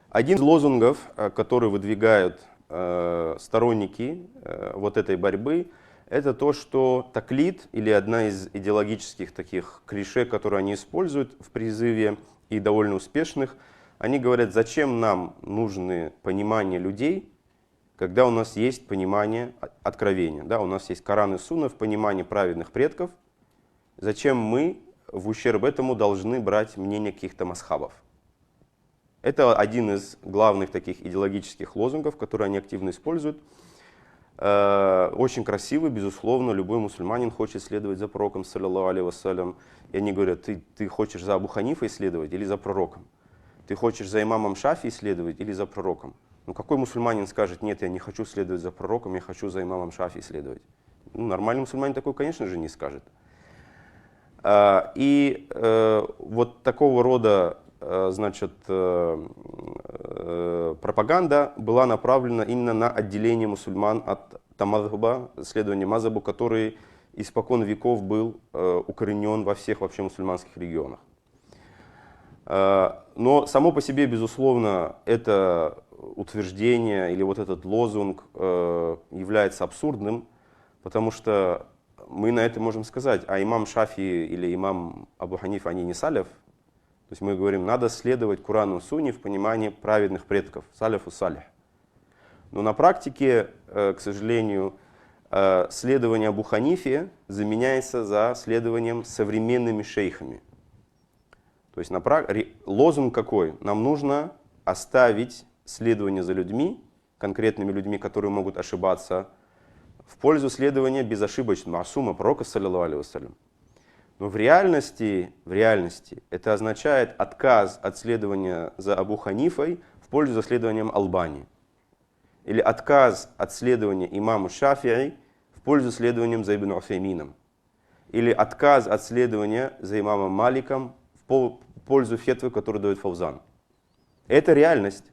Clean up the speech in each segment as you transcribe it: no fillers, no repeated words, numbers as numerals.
Один из лозунгов, который выдвигают сторонники вот этой борьбы, это то, что таклид, или одна из идеологических таких клише, которые они используют в призыве, и довольно успешных, они говорят, зачем нам нужны понимание людей, когда у нас есть понимание откровения. Да, у нас есть Коран и Сунна в понимании праведных предков. Зачем мы в ущерб этому должны брать мнение каких-то масхабов? Это один из главных таких идеологических лозунгов, которые они активно используют. Очень красивый, безусловно, любой мусульманин хочет следовать за пророком, саллаллаху алейхи вассалям. И они говорят, ты хочешь за Абу Ханифой следовать или за пророком? Ты хочешь за имамом Шафии следовать или за пророком? Ну какой мусульманин скажет, нет, я не хочу следовать за пророком, я хочу за имамом Шафии следовать? Ну, нормальный мусульманин такой, конечно же, не скажет. И вот такого рода, значит, пропаганда была направлена именно на отделение мусульман от тамазхуба, следования мазхабу, который испокон веков был укоренен во всех вообще мусульманских регионах. Но само по себе, безусловно, это утверждение или вот этот лозунг является абсурдным, потому что мы на это можем сказать, а имам Шафии или имам Абу Ханиф, они не саляф. То есть мы говорим, надо следовать Корану и Сунне в понимании праведных предков, саляфу салих. Но на практике, к сожалению, следование Абу Ханифе заменяется за следованием современными шейхами. То есть лозунг какой? Нам нужно оставить следование за людьми, конкретными людьми, которые могут ошибаться, в пользу следования безошибочного масума пророка, саллаллаху алейхи вассалям. Но в реальности это означает отказ от следования за Абу Ханифой в пользу за следованием Албани. Или отказ от следования имаму Шафии в пользу следованием за Ибн Уфеймином. Или отказ от следования за имамом Маликом в пользу фетвы, которую дает Фаузан. Это реальность.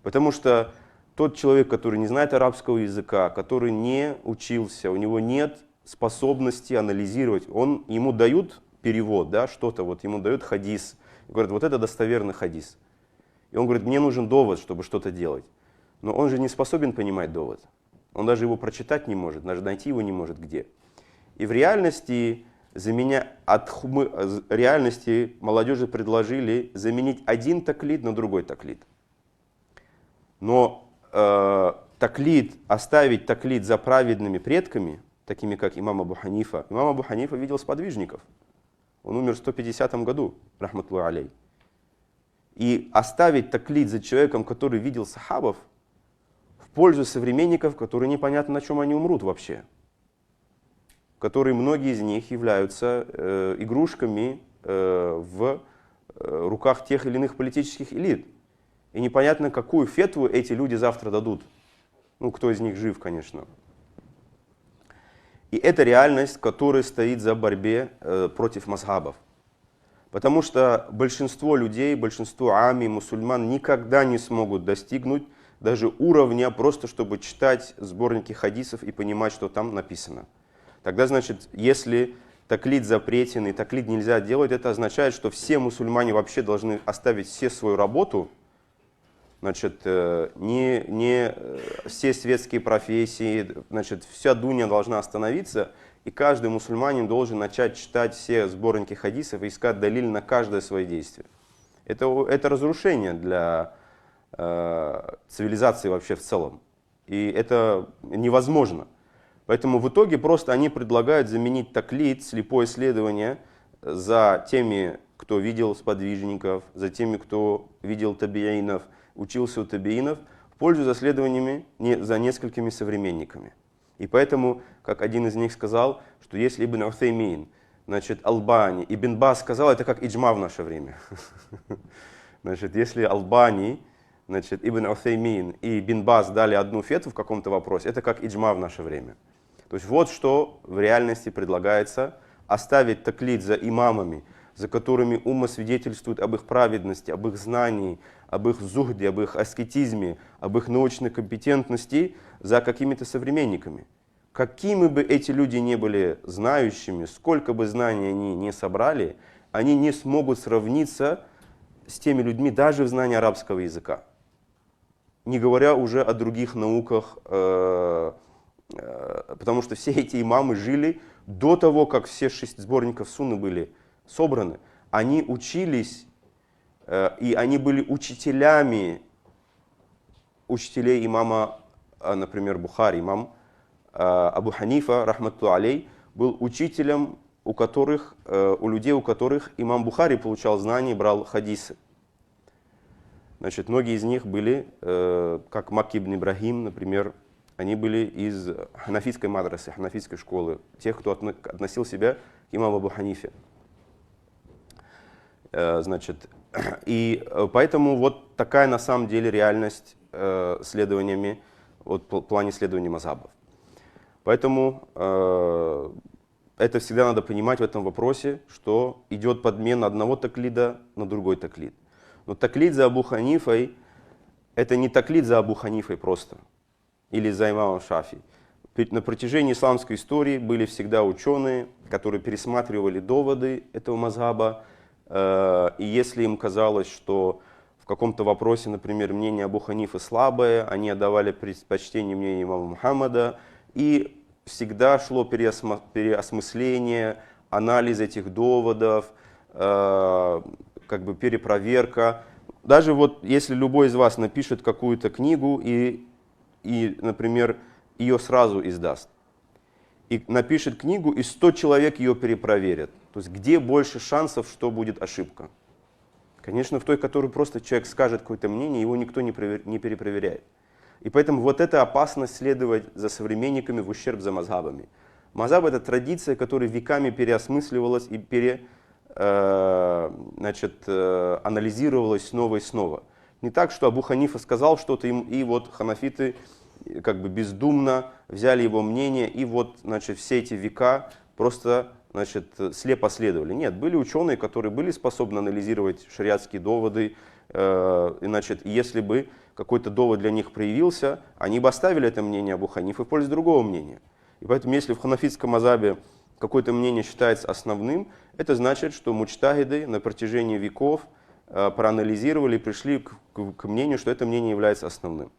Потому что тот человек, который не знает арабского языка, который не учился, у него нет способности анализировать, ему дают перевод, да, что-то, вот ему дают хадис, говорят, вот это достоверный хадис. И он говорит, мне нужен довод, чтобы что-то делать. Но он же не способен понимать довод. Он даже его прочитать не может, даже найти его не может где. И в реальности молодежи предложили заменить один таклид на другой таклид. Но оставить таклид за праведными предками, такими как имам Абу Ханифа. Имам Абу Ханифа видел сподвижников. Он умер в 150 году, рахматуллахи алейх. И оставить таклид за человеком, который видел сахабов, в пользу современников, которые непонятно, на чем они умрут вообще. Которые многие из них являются игрушками в руках тех или иных политических элит. И непонятно, какую фетву эти люди завтра дадут. Ну, кто из них жив, конечно. И это реальность, которая стоит за борьбе против мазхабов. Потому что большинство людей, большинство ами, мусульман никогда не смогут достигнуть даже уровня, просто чтобы читать сборники хадисов и понимать, что там написано. Тогда, значит, если таклид запретен и таклид нельзя делать, это означает, что все мусульмане вообще должны оставить все свою работу, значит, не все светские профессии, значит, вся дунья должна остановиться, и каждый мусульманин должен начать читать все сборники хадисов и искать далиль на каждое свое действие. Это разрушение для цивилизации вообще в целом. И это невозможно. Поэтому в итоге просто они предлагают заменить таклид, слепое следование, за теми, кто видел сподвижников, за теми, кто видел табиинов, учился у табиинов, в пользу за следованиями за несколькими современниками. И поэтому, как один из них сказал, что если Ибн Уфеймин, значит, Албани, Ибн Баз сказал, это как иджма в наше время. Значит, если Албани, значит, Ибн Уфеймин и Ибн Баз дали одну фетву в каком-то вопросе, это как иджма в наше время. То есть вот что в реальности предлагается: оставить таклид за имамами, за которыми умма свидетельствует об их праведности, об их знании, об их зухде, об их аскетизме, об их научной компетентности, за какими-то современниками. Какими бы эти люди не были знающими, сколько бы знаний они не собрали, они не смогут сравниться с теми людьми даже в знании арабского языка. Не говоря уже о других науках, потому что все эти имамы жили до того, как все 6 сборников Сунны были собраны. Они учились, и они были учителей имама, например, Бухари. Имам Абу Ханифа, рахматту алей, был учителем, у людей, у которых имам Бухари получал знания и брал хадисы. Значит, многие из них были, как Макки ибн Ибрахим, например, они были из ханафитской мадрасы, ханафитской школы, тех, кто относил себя к имаму Абу Ханифе. Значит, и поэтому вот такая на самом деле реальность следованиями, вот, в плане исследования мазхабов. Поэтому это всегда надо понимать в этом вопросе, что идет подмена одного таклида на другой таклид. Но таклид за Абу Ханифой — это не таклид за Абу Ханифой просто, или за имамом Шафи. На протяжении исламской истории были всегда ученые, которые пересматривали доводы этого мазхаба, и если им казалось, что в каком-то вопросе, например, мнение Абу Ханифы слабое, они отдавали предпочтение мнению имама Мухаммада, и всегда шло переосмысление, анализ этих доводов, как бы перепроверка. Даже вот если любой из вас напишет какую-то книгу и, например, ее сразу издаст, и напишет книгу, и 100 человек ее перепроверят, то есть где больше шансов, что будет ошибка? Конечно, в той, которой просто человек скажет какое-то мнение, его никто не перепроверяет. И поэтому вот эта опасность следовать за современниками в ущерб за мазхабами. Мазхаб — это традиция, которая веками переосмысливалась и анализировалась снова и снова. Не так, что Абу Ханифа сказал что-то, и вот ханафиты как бы бездумно взяли его мнение, и вот, значит, все эти века просто, значит, слепо следовали. Нет, были ученые, которые были способны анализировать шариатские доводы, и, значит, если бы какой-то довод для них проявился, они бы оставили это мнение Абу Ханифы в пользу другого мнения. И поэтому, если в ханафитском мазхабе какое-то мнение считается основным, это значит, что муджтахиды на протяжении веков проанализировали и пришли к мнению, что это мнение является основным.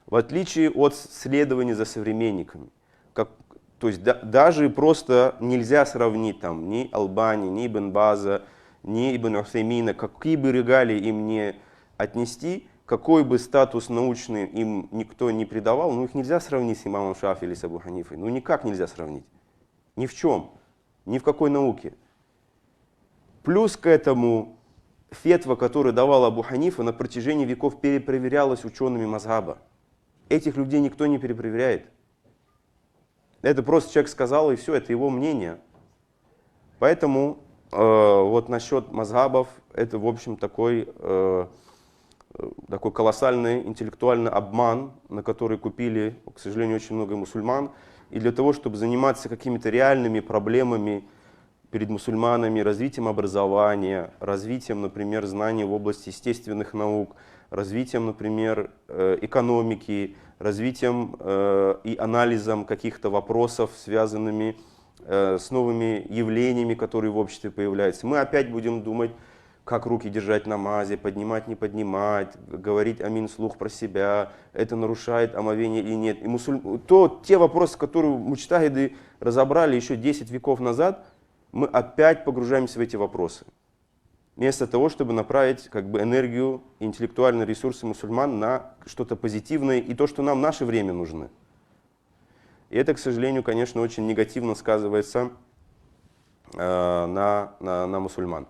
В отличие от следования за современниками. То есть даже просто нельзя сравнить там, ни Албани, ни Ибн База, ни Ибн Усаймина, какие бы регалии им не отнести, какой бы статус научный им никто не придавал, ну их нельзя сравнить с имамом Шафи или с Абу Ханифой. Ну никак нельзя сравнить. Ни в чем. Ни в какой науке. Плюс к этому фетва, которую давал Абу Ханифа, на протяжении веков перепроверялась учеными мазхаба. Этих людей никто не перепроверяет. Это просто человек сказал, и все, это его мнение. Поэтому вот насчет мазхабов, это, в общем, такой колоссальный интеллектуальный обман, на который купили, к сожалению, очень много мусульман. И для того, чтобы заниматься какими-то реальными проблемами перед мусульманами, развитием образования, развитием, например, знаний в области естественных наук, развитием, например, экономики, развитием и анализом каких-то вопросов, связанными с новыми явлениями, которые в обществе появляются. Мы опять будем думать, как руки держать в намазе, поднимать, не поднимать, говорить амин вслух про себя, это нарушает омовение или нет. И те вопросы, которые муджтахиды разобрали еще 10 веков назад, мы опять погружаемся в эти вопросы. Вместо того, чтобы направить как бы энергию, интеллектуальные ресурсы мусульман на что-то позитивное и то, что нам в наше время нужно. И это, к сожалению, конечно, очень негативно сказывается на мусульман.